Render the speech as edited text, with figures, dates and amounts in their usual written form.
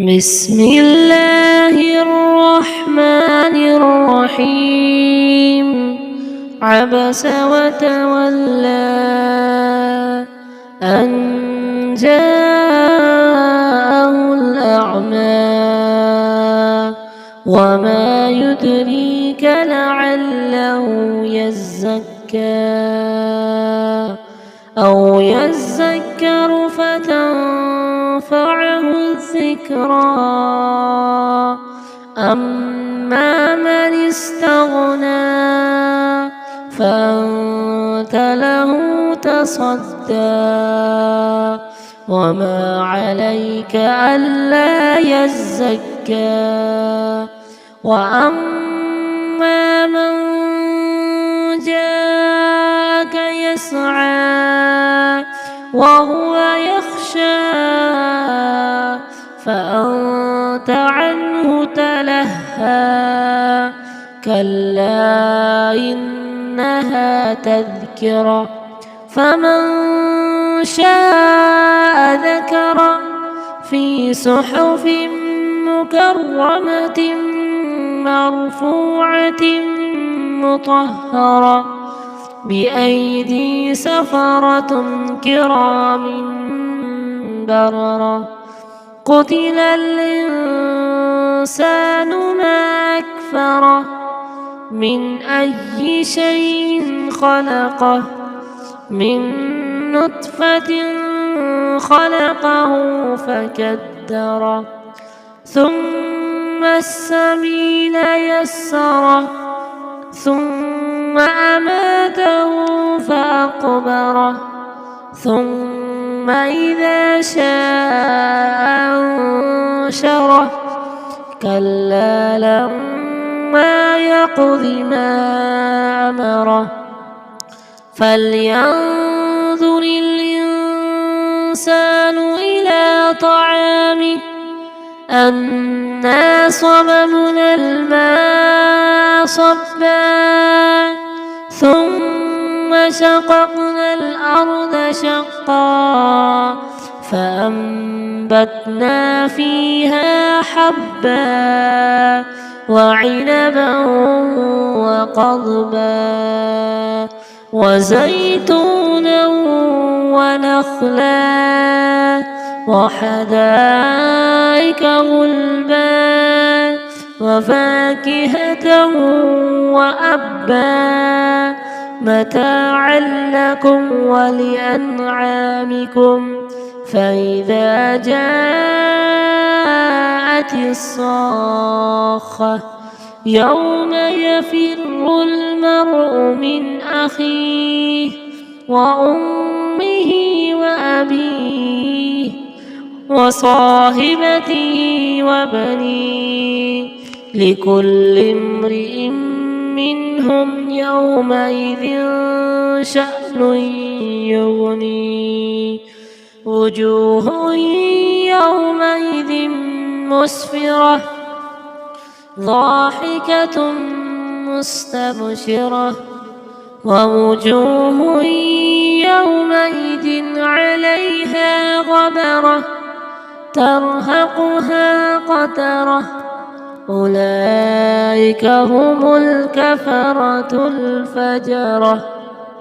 بسم الله الرحمن الرحيم. عبس وتولى أن جاءه الأعمى وما يدريك لعله يزكى أو يذكر فتنفعه الذكرى. أما من استغنى فأنت له تصدى وما عليك ألا يزكى. وأما من جاءك يسعى وهو يخشى فأنت عنه تلهى. كلا إنها تذكرة فمن شاء ذكره في صحف مكرمة مرفوعة مطهرة بأيدي سفرة كرام بررة. قتل الإنسان ما أكفره من أي شيء خلقه من نطفة خلقه فكدره ثم السبيل يسره ثم أماته فأقبره ثم إذا شاء أنشره. كلا لما يقض ما أمره فلينظر الإنسان إلى طعامه أنا صببنا الماء صبا ثم شققنا الأرض شقا فأنبتنا فيها حبا وعنبا وقضبا وزيتونا ونخلا وحدائق غلبا وفاكهة وأبا متاعا لكم ولأنعامكم. فإذا جاءت الصاخة يوم يفر المرء من أخيه وأمه وأبيه وصاحبته وبنيه لكل امرئ منهم يومئذ شأن يغنيه. وجوه يومئذ مسفرة ضاحكة مستبشرة ووجوه يومئذ عليها غبرة ترهقها قترة. أولئك هم الكفرة الفجرة.